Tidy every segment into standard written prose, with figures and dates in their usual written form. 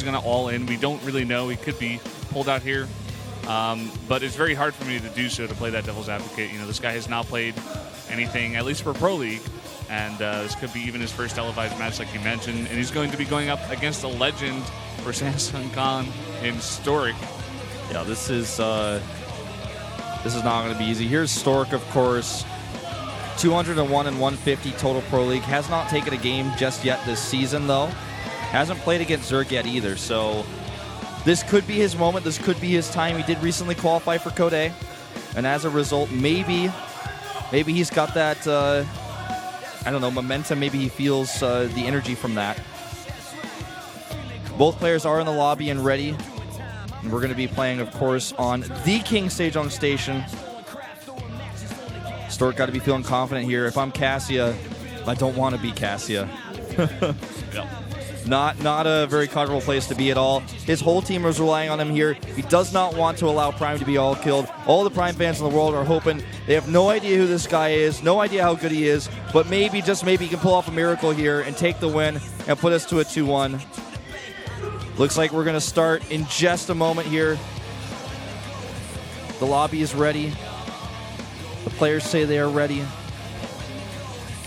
going to all in. We don't really know. He could be pulled out here. But it's very hard for me to do so, to play that devil's advocate. You know, this guy has not played anything, at least for Pro League. And this could be even his first televised match, like you mentioned. And he's going to be going up against a legend for Samsung Khan in Stork. Yeah, this is not going to be easy. Here's Stork, of course. 201 and 150 total Pro League. Has not taken a game just yet this season, though. Hasn't played against Zerk yet either. So this could be his moment. This could be his time. He did recently qualify for Code. And as a result, maybe he's got that, I don't know, momentum. Maybe he feels the energy from that. Both players are in the lobby and ready. And we're going to be playing, of course, on the King Sejong station. Stork got to be feeling confident here. If I'm KassiA, I don't want to be KassiA. Yep. Not a very comfortable place to be at all. His whole team is relying on him here. He does not want to allow Prime to be all killed. All the Prime fans in the world are hoping. They have no idea who this guy is, no idea how good he is, but maybe, just maybe, he can pull off a miracle here and take the win and put us to a 2-1. Looks like we're going to start in just a moment here. The lobby is ready. The players say they are ready.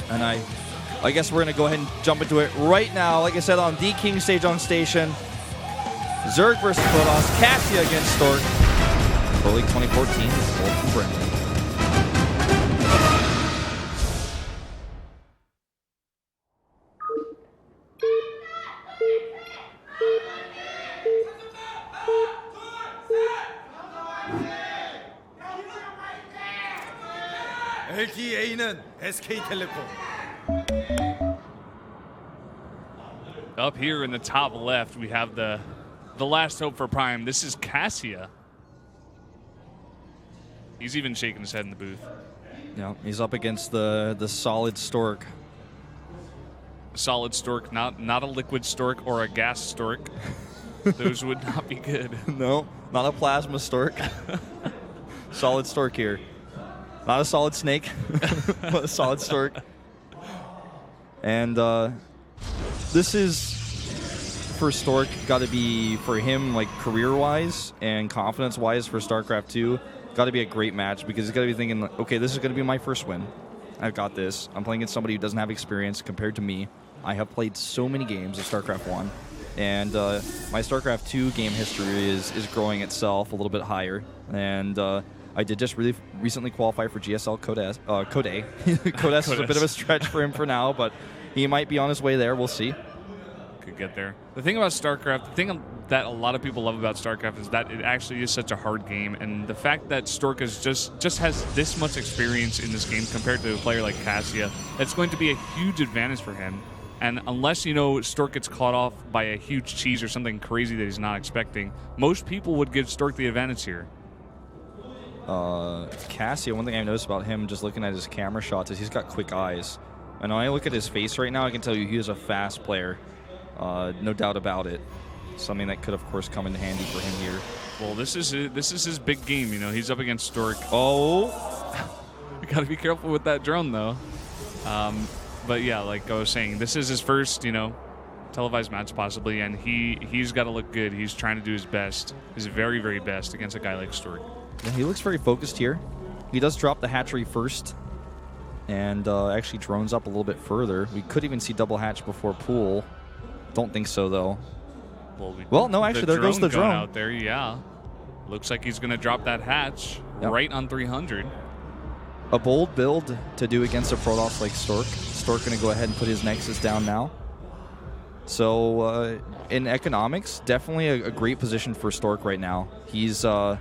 And I guess we're going to go ahead and jump into it right now. Like I said, on the King Sejong station. Zerk versus Protoss. KassiA against Stork. Pro League 2014 with Wolf and Brendan. LTA는 SK텔레콤. Up here in the top left, we have the last hope for Prime. This is KassiA. He's even shaking his head in the booth. Yeah, he's up against the solid Stork. Solid Stork, not a liquid Stork or a gas Stork. Those would not be good. No, not a plasma Stork. Solid Stork here. Not a solid snake, but a solid Stork. And this is, for Stork, got to be, for him, like, career-wise and confidence-wise for StarCraft 2, got to be a great match, because he's got to be thinking, okay, this is going to be my first win. I've got this. I'm playing against somebody who doesn't have experience compared to me. I have played so many games of StarCraft 1, and my StarCraft 2 game history is growing itself a little bit higher, and I did just really recently qualify for GSL Code. Code S is a bit of a stretch for him for now, but he might be on his way there. We'll see. Could get there. The thing about StarCraft, the thing that a lot of people love about StarCraft is that it actually is such a hard game, and the fact that Stork is just has this much experience in this game compared to a player like KassiA, it's going to be a huge advantage for him. And unless, you know, Stork gets caught off by a huge cheese or something crazy that he's not expecting, most people would give Stork the advantage here. KassiA, one thing I've noticed about him, just looking at his camera shots, is he's got quick eyes. And when I look at his face right now, I can tell you he is a fast player. No doubt about it. Something that could, of course, come in handy for him here. Well, this is his big game. You know, he's up against Stork. Oh, You got to be careful with that drone, though. But yeah, like I was saying, this is his first, you know, televised match possibly, and he's got to look good. He's trying to do his best, his very, very best against a guy like Stork. yeah, he looks very focused here. He does drop the hatchery first, and actually drones up a little bit further. We could even see double hatch before pool. Don't think so, though. Well, no, actually, there goes the drone out there. Yeah, looks like he's going to drop that hatch right on 300. A bold build to do against a Protoss like Stork. Stork going to go ahead and put his Nexus down now. So in economics, definitely a great position for Stork right now. He's I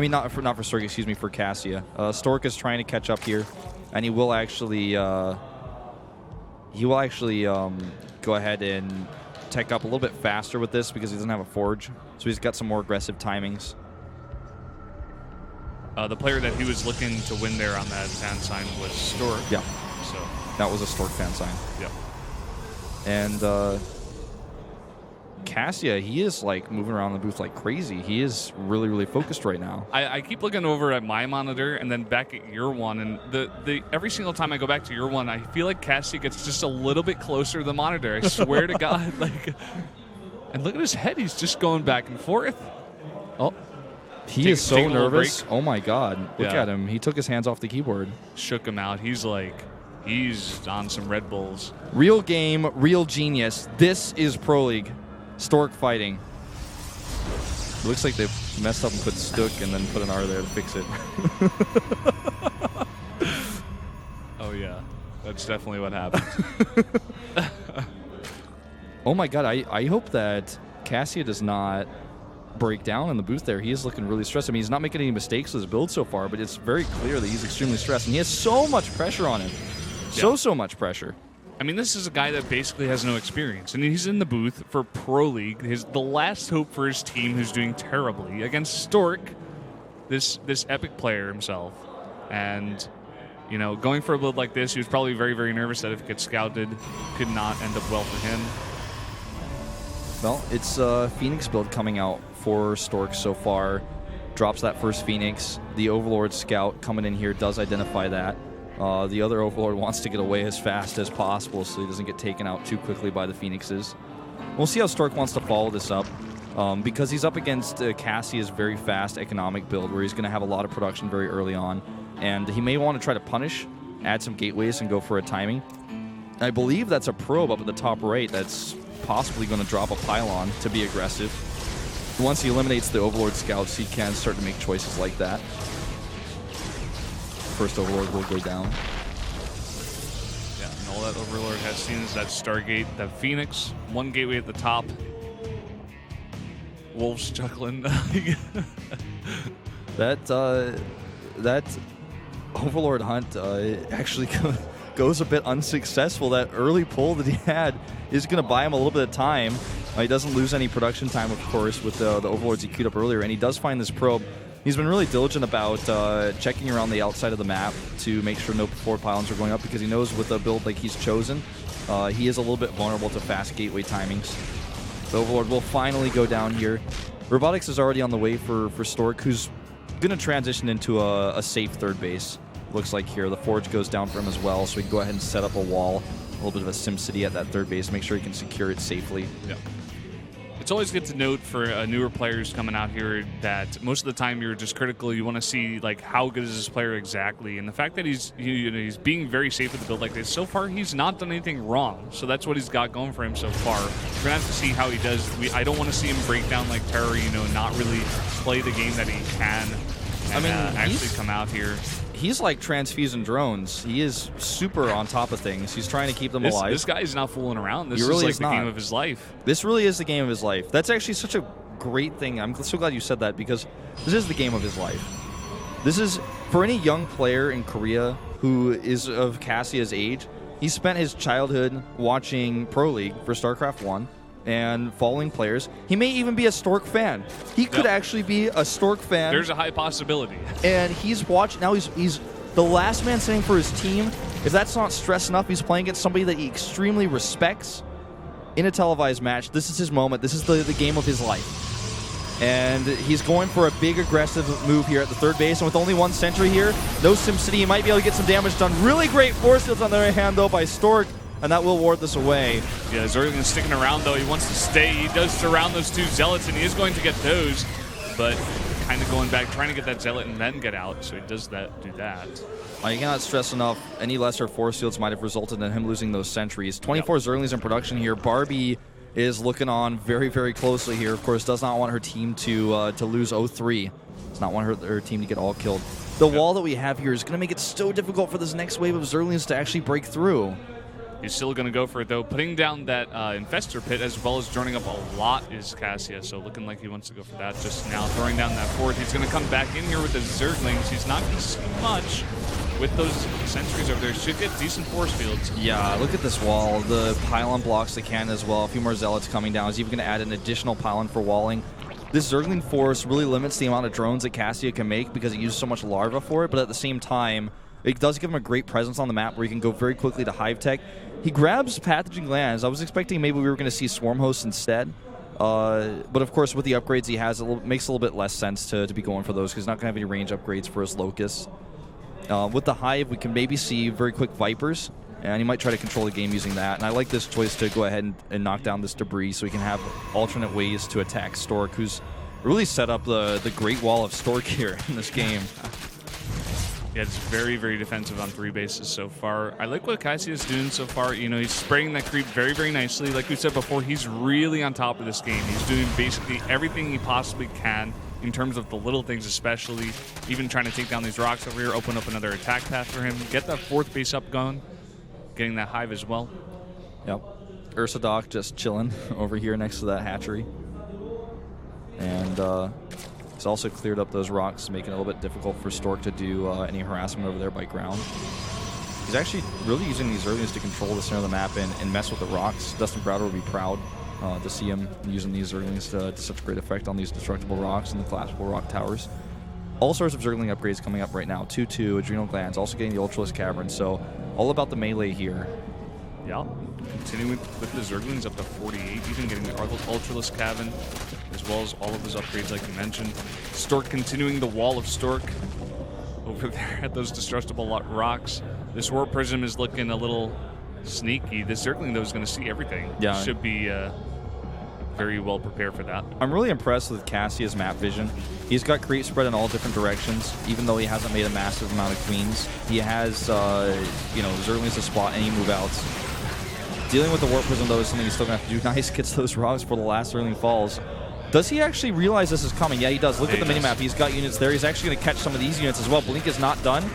mean, not for Stork, excuse me, for KassiA. Stork is trying to catch up here, and he will actually go ahead and tech up a little bit faster with this because he doesn't have a forge, so he's got some more aggressive timings. The player that he was looking to win there on that fan sign was Stork. Yeah. So that was a Stork fan sign. Yep. And KassiA, he is like moving around the booth like crazy. He is really, really focused right now. I keep looking over at my monitor and then back at your one, and the every single time I go back to your one, I feel like KassiA gets just a little bit closer to the monitor. I swear to God. Like, and look at his head. He's just going back and forth. Oh. He is so nervous. Oh, my God. Look at him. He took his hands off the keyboard. Shook him out. He's like, he's on some Red Bulls. Real game, real genius. This is Pro League. Stork fighting. It looks like they messed up and put Stook and then put an R there to fix it. Oh, yeah. That's definitely what happened. Oh, my God. I hope that KassiA does not break down in the booth there. He is looking really stressed. I mean, he's not making any mistakes with his build so far, but it's very clear that he's extremely stressed, and he has so much pressure on him. So much pressure. I mean, this is a guy that basically has no experience, and he's in the booth for Pro League. The last hope for his team, who's doing terribly against Stork, this epic player himself. And, you know, going for a build like this, he was probably very, very nervous that if it gets scouted, could not end up well for him. Well, it's a Phoenix build coming out for Stork so far. Drops that first Phoenix. The Overlord Scout coming in here does identify that. The other Overlord wants to get away as fast as possible so he doesn't get taken out too quickly by the Phoenixes. We'll see how Stork wants to follow this up. Because he's up against KassiA's very fast economic build where he's going to have a lot of production very early on. And he may want to try to punish, add some gateways, and go for a timing. I believe that's a probe up at the top right that's possibly going to drop a pylon to be aggressive. Once he eliminates the Overlord Scouts, he can start to make choices like that. First Overlord will go down. Yeah, and all that Overlord has seen is that Stargate, that Phoenix, one gateway at the top. Wolves chuckling. That Overlord hunt actually goes a bit unsuccessful. That early pull that he had is going to buy him a little bit of time. He doesn't lose any production time, of course, with the Overlords he queued up earlier, and he does find this probe. He's been really diligent about checking around the outside of the map to make sure no forward pylons are going up, because he knows with a build like he's chosen, he is a little bit vulnerable to fast gateway timings. The Overlord will finally go down here. Robotics is already on the way for Stork, who's going to transition into a safe third base. Looks like here. The Forge goes down for him as well, so he can go ahead and set up a wall, a little bit of a SimCity at that third base, make sure he can secure it safely. Yeah. It's always good to note for newer players coming out here that most of the time you're just critical. You want to see like how good is this player exactly, and the fact that he's being very safe with the build like this. So far, he's not done anything wrong, so that's what he's got going for him so far. We're gonna have to see how he does. I don't want to see him break down like Terror. Not really play the game that he can. And, actually come out here. He's like transfusing drones. He is super on top of things. He's trying to keep them alive. This guy is not fooling around. This really is like the game of his life. This really is the game of his life. That's actually such a great thing. I'm so glad you said that, because this is the game of his life. This is, for any young player in Korea who is of KassiA's age, he spent his childhood watching Pro League for StarCraft 1 and following players. He may even be a Stork fan. He could actually be a Stork fan. There's a high possibility. And he's watching, now he's the last man standing for his team. If that's not stress enough, he's playing against somebody that he extremely respects in a televised match. This is his moment. This is the game of his life. And he's going for a big aggressive move here at the third base. And with only one sentry here, no SimCity, he might be able to get some damage done. Really great force fields on the other hand, though, by Stork. And that will ward this away. Yeah, Zergling's sticking around, though. He wants to stay. He does surround those two Zealots, and he is going to get those. But kind of going back, trying to get that Zealot and then get out. So he does do that. You cannot stress enough, any lesser force fields might have resulted in him losing those sentries. 24 Zerglings in production here. Barbie is looking on very, very closely here. Of course, does not want her team to lose 0-3. Does not want her team to get all killed. The wall that we have here is going to make it so difficult for this next wave of Zerglings to actually break through. He's still going to go for it, though. Putting down that Infestor Pit as well as joining up a lot is KassiA, so looking like he wants to go for that just now. Throwing down that fourth. He's going to come back in here with the Zerglings. He's not going to see much with those sentries over there. Should get decent force fields. Yeah, look at this wall. The pylon blocks the cannon as well. A few more Zealots coming down. He's even going to add an additional pylon for walling. This Zergling force really limits the amount of drones that KassiA can make because he uses so much larva for it, but at the same time, it does give him a great presence on the map where he can go very quickly to Hive Tech. He grabs Pathogen Glands. I was expecting maybe we were going to see Swarm Hosts instead, But of course, with the upgrades he has, it makes a little bit less sense to be going for those because he's not going to have any range upgrades for his Locust. With the Hive, we can maybe see very quick Vipers, and he might try to control the game using that. And I like this choice to go ahead and knock down this debris so we can have alternate ways to attack Stork, who's really set up the Great Wall of Stork here in this game. Yeah, it's very, very defensive on 3 bases so far. I like what KassiA is doing so far. You know, he's spraying that creep very, very nicely. Like we said before, he's really on top of this game. He's doing basically everything he possibly can in terms of the little things especially. Even trying to take down these rocks over here, open up another attack path for him. Get that 4th base up going. Getting that Hive as well. Yep. Ursadoc just chilling over here next to that hatchery. And he's also cleared up those rocks, making it a little bit difficult for Stork to do any harassment over there by ground. He's actually really using these Zerglings to control the center of the map and mess with the rocks. Dustin Browder would be proud to see him using these Zerglings to such great effect on these destructible rocks and the collapsible rock towers. All sorts of Zergling upgrades coming up right now. 2-2, Adrenal Glands, also getting the Ultralisk Cavern. So all about the melee here. Yeah, continuing with the Zerglings up to 48, even getting the Ultralisk Cavern, as well as all of his upgrades like you mentioned. Stork continuing the wall of Stork over there at those destructible rocks. This Warp Prism is looking a little sneaky. This Zergling, though, is going to see everything. Yeah. Should be very well prepared for that. I'm really impressed with KassiA's map vision. He's got creep spread in all different directions, even though he hasn't made a massive amount of queens. He has, you know, Zerglings to spot any move outs. Dealing with the Warp Prism, though, is something he's still going to have to do. Nice, gets those rocks for the last Zergling falls. Does he actually realize this is coming? Yeah, he does. Look at the minimap. He's got units there. He's actually going to catch some of these units as well. Blink is not done.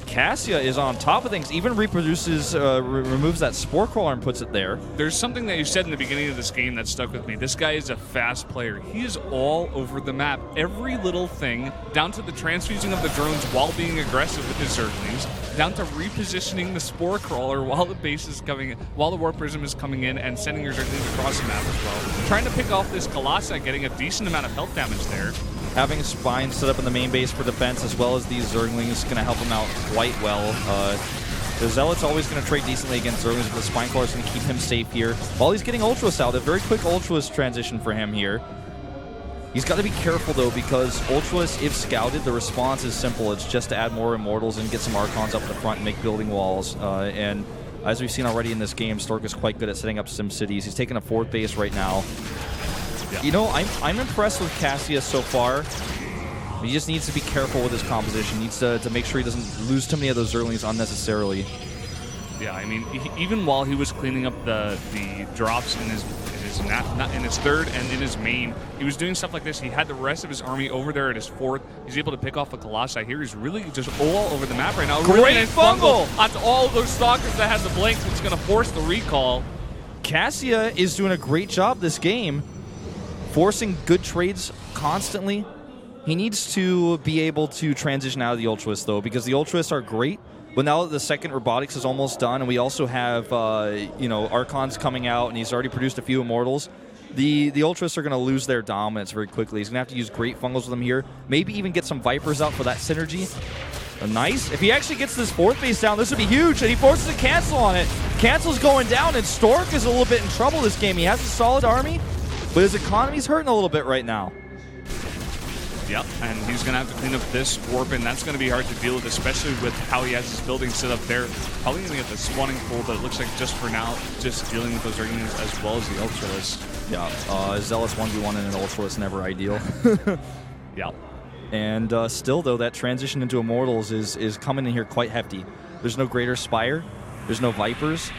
KassiA is on top of things, even reproduces, removes that Spore Crawler and puts it there. There's something that you said in the beginning of this game that stuck with me. This guy is a fast player. He is all over the map. Every little thing, down to the transfusing of the drones while being aggressive with his Zerglings, down to repositioning the Spore Crawler while the base is coming, while the Warp Prism is coming in and sending your Zerglings across the map as well. Trying to pick off this KassiA, getting a decent amount of health damage there. Having Spine set up in the main base for defense as well as these Zerglings is going to help him out quite well. The Zealot's always going to trade decently against Zerglings, but the Spine Crawler is going to keep him safe here. While he's getting Ultras out, a very quick Ultras transition for him here. He's got to be careful, though, because Ultras, if scouted, the response is simple. It's just to add more Immortals and get some Archons up at the front and make building walls. And as we've seen already in this game, Stork is quite good at setting up Sim Cities. He's taking a 4th base right now. Yeah. You know, I'm impressed with KassiA so far. He just needs to be careful with his composition. He needs to make sure he doesn't lose too many of those Zerglings unnecessarily. Yeah, I mean, even while he was cleaning up the drops in his 3rd and in his main, he was doing stuff like this. He had the rest of his army over there at his 4th. He's able to pick off a KassiA here. He's really just all over the map right now. Great really nice fungal onto all of those Stalkers that had the blink. It's going to force the recall. KassiA is doing a great job this game, forcing good trades constantly. He needs to be able to transition out of the Ultras, though, because the Ultras are great. But now that the 2nd Robotics is almost done, and we also have, you know, Archons coming out, and he's already produced a few Immortals, the Ultras are going to lose their dominance very quickly. He's going to have to use great Fungals with them here. Maybe even get some Vipers out for that synergy. Nice. If he actually gets this 4th base down, this would be huge, and he forces a cancel on it. Cancel's going down, and Stork is a little bit in trouble this game. He has a solid army, but his economy's hurting a little bit right now. Yep, and he's going to have to clean up this Warp, and that's going to be hard to deal with, especially with how he has his building set up there. Probably going to get the spawning pool, but it looks like just for now, just dealing with those Zerglings as well as the Ultralisk. Yeah, Zealous 1v1 and an Ultralisk, never ideal. Yeah. And still, though, that transition into Immortals is coming in here quite hefty. There's no Greater Spire, there's no Vipers,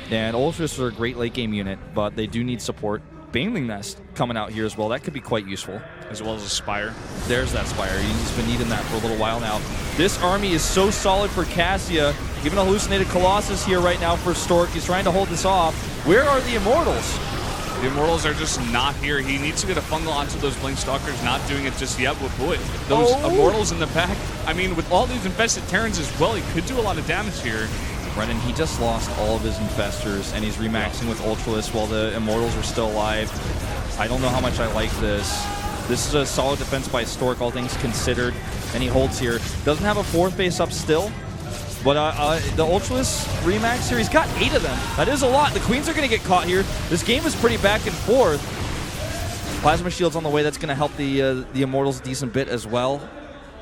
and Ultras are a great late-game unit, but they do need support. Baneling Nest coming out here as well. That could be quite useful. As well as a Spire. There's that Spire. He's been needing that for a little while now. This army is so solid for KassiA. Even a hallucinated Colossus here right now for Stork. He's trying to hold this off. Where are the Immortals? The Immortals are just not here. He needs to get a fungal onto those Blink Stalkers, not doing it just yet. But boy, those Immortals in the back, I mean, with all these infested Terrans as well, he could do a lot of damage here. Brennan, he just lost all of his Infestors, and he's remaxing with Ultralisk while the Immortals are still alive. I don't know how much I like this. This is a solid defense by Stork, all things considered, and he holds here. Doesn't have a 4th base up still, but the Ultralisk remax here, he's got 8 of them. That is a lot. The Queens are going to get caught here. This game is pretty back and forth. Plasma Shield's on the way. That's going to help the Immortals a decent bit as well.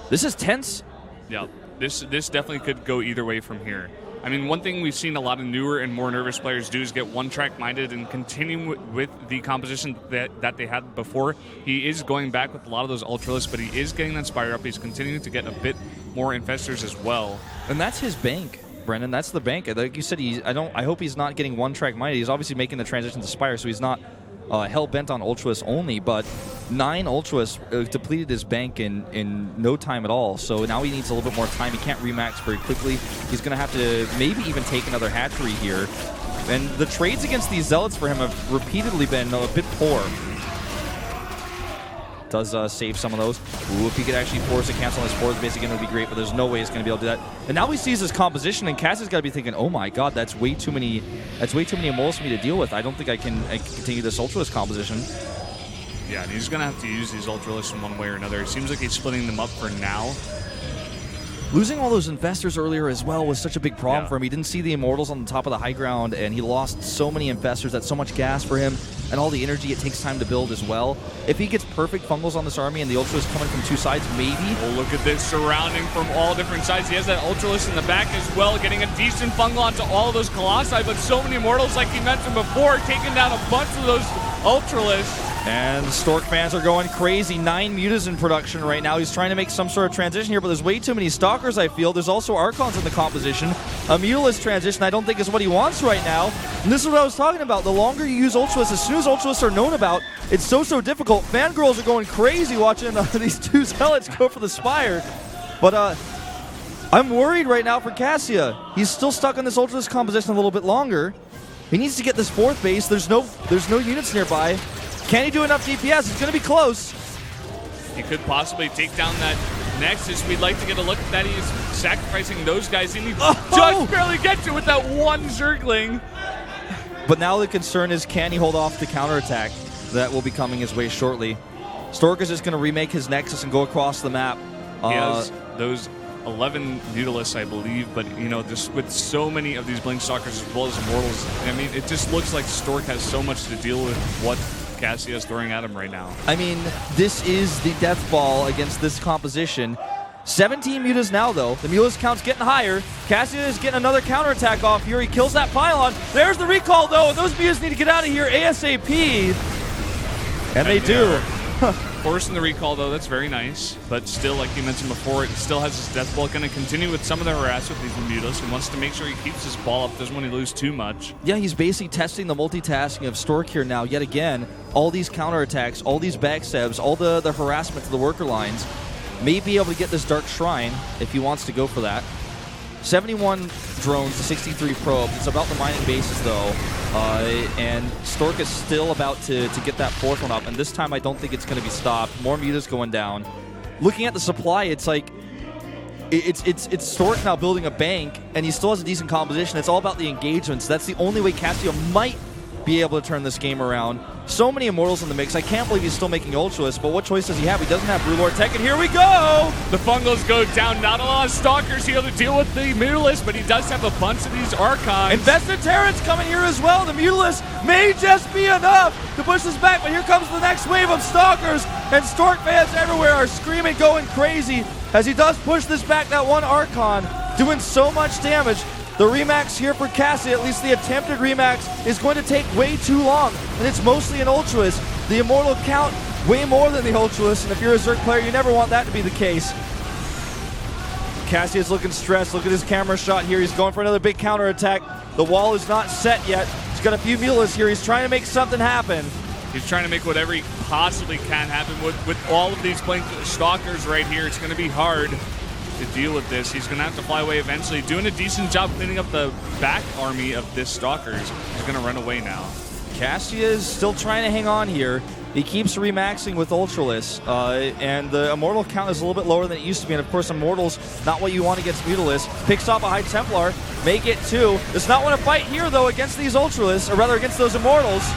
This is tense. Yeah, this definitely could go either way from here. I mean, one thing we've seen a lot of newer and more nervous players do is get one-track minded and continue with the composition that they had before. He is going back with a lot of those Ultralists, but he is getting that Spire up. He's continuing to get a bit more Infestors as well. And that's his bank, Brendan. That's the bank. Like you said, I hope he's not getting one-track minded. He's obviously making the transition to Spire, so he's not hell-bent on Ultras only, but 9 Ultras depleted his bank in no time at all, so now he needs a little bit more time. He can't remax very quickly. He's going to have to maybe even take another hatchery here. And the trades against these Zealots for him have repeatedly been a bit poor. Does save some of those. Ooh, if he could actually force a cancel on his fourth base again, it would be great, but there's no way he's going to be able to do that. And now he sees his composition, and KassiA's got to be thinking, oh my god, that's way too many Immortals for me to deal with. I don't think I can continue this Ultralist composition. Yeah, and he's going to have to use these Ultralists in one way or another. It seems like he's splitting them up for now. Losing all those Infestors earlier as well was such a big problem for him. He didn't see the Immortals on the top of the high ground, and he lost so many Infestors. That's so much gas for him, and all the energy it takes time to build as well. If he gets perfect Fungals on this army and the Ultras coming from 2 sides, maybe. Oh, look at this, surrounding from all different sides. He has that Ultralist in the back as well, getting a decent Fungal onto all of those Colossi, but so many Immortals, like he mentioned before, taking down a bunch of those Ultralists. And Stork fans are going crazy. 9 Mutas in production right now. He's trying to make some sort of transition here, but there's way too many Stalkers, I feel. There's also Archons in the composition. A Mutalist transition I don't think is what he wants right now. And this is what I was talking about. The longer you use Ultralists, as soon as Ultralists are known about, it's so difficult. Fangirls are going crazy watching these 2 Zealots go for the Spire. But I'm worried right now for KassiA. He's still stuck on this Ultralist composition a little bit longer. He needs to get this 4th base. There's no units nearby. Can he do enough DPS? It's going to be close. He could possibly take down that Nexus. We'd like to get a look at that. He's sacrificing those guys, and he just barely gets it with that one Zergling. But now the concern is, can he hold off the counterattack that will be coming his way shortly? Stork is just going to remake his Nexus and go across the map. He has those 11 Mutalisks, I believe, but you know, just with so many of these Blink Stalkers as well as Immortals, I mean, it just looks like Stork has so much to deal with what KassiA is throwing at him right now. I mean, this is the death ball against this composition. 17 Mutas now, though. The Mutas count's getting higher. KassiA is getting another counterattack off here. He kills that pylon. There's the recall, though, and those Mutas need to get out of here ASAP. And they do. Forcing the recall, though, that's very nice. But still, like you mentioned before, it still has his death ball. Going to continue with some of the harass with these Mutas. He wants to make sure he keeps his ball up, doesn't want to lose too much. Yeah, he's basically testing the multitasking of Stork here now, yet again. All these counterattacks, all these backstabs, all the harassment to the worker lines. May be able to get this Dark Shrine if he wants to go for that. 71 drones to 63 probes. It's about the mining bases, though. And Stork is still about to get that 4th one up, and this time I don't think it's going to be stopped. More Mutas going down. Looking at the supply, it's like it's Stork now building a bank, and he still has a decent composition. It's all about the engagements. That's the only way KassiA might be able to turn this game around. So many Immortals in the mix. I can't believe he's still making Ultralists, but what choice does he have? He doesn't have Blue Lord Tech, and here we go! The Fungals go down. Not a lot of Stalkers here to deal with the Mutalists, but he does have a bunch of these Archons. Invested Terrans coming here as well. The Mutalists may just be enough to push this back, but here comes the next wave of Stalkers, and Stork fans everywhere are screaming, going crazy, as he does push this back. That one Archon doing so much damage. The remax here for KassiA, at least the attempted remax, is going to take way too long, and it's mostly an Ultralist. The Immortal count way more than the Ultralist, and if you're a Zerg player, you never want that to be the case. KassiA's looking stressed. Look at his camera shot here. He's going for another big counterattack. The wall is not set yet. He's got a few Mutalisks here. He's trying to make something happen. He's trying to make whatever he possibly can happen with all of these Blink Stalkers right here. It's going to be hard to deal with this. He's going to have to fly away eventually. Doing a decent job cleaning up the back army of this Stalkers. He's going to run away now. KassiA is still trying to hang on here. He keeps remaxing with Ultralists, and the Immortal count is a little bit lower than it used to be, and of course Immortals, not what you want against Mutalists. Picks off a High Templar, may get 2. Does not want to fight here, though, against these Ultralists, or rather against those Immortals.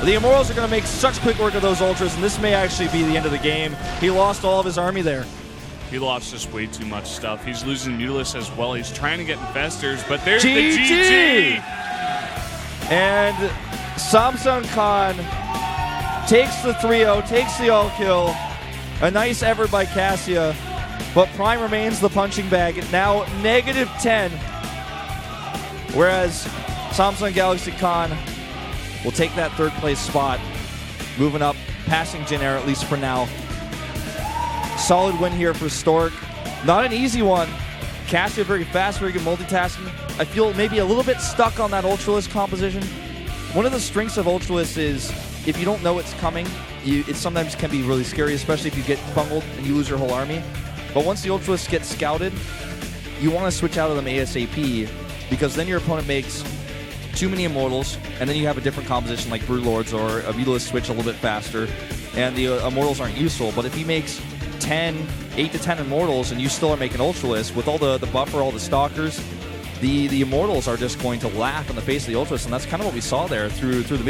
The Immortals are going to make such quick work of those Ultras, and this may actually be the end of the game. He lost all of his army there. He lost just way too much stuff. He's losing Mutalists as well. He's trying to get Infestors, but there's the GG! And Samsung Khan takes the 3-0, takes the all kill. A nice effort by KassiA, but Prime remains the punching bag. Now -10, whereas Samsung Galaxy Khan will take that third place spot, moving up, passing Jin Air at least for now. Solid win here for Stork. Not an easy one. KassiA very fast, very good multitasking. I feel maybe a little bit stuck on that Ultralist composition. One of the strengths of Ultralist is if you don't know it's coming, it sometimes can be really scary, especially if you get bungled and you lose your whole army. But once the Ultralists get scouted, you want to switch out of them ASAP, because then your opponent makes too many Immortals, and then you have a different composition like Brood Lords or a Vitalist switch a little bit faster, and the Immortals aren't useful. But if he makes 8 to 10 Immortals and you still are making Ultralists, with all the buffer, all the Stalkers, the Immortals are just going to laugh in the face of the Ultralists, and that's kind of what we saw there through the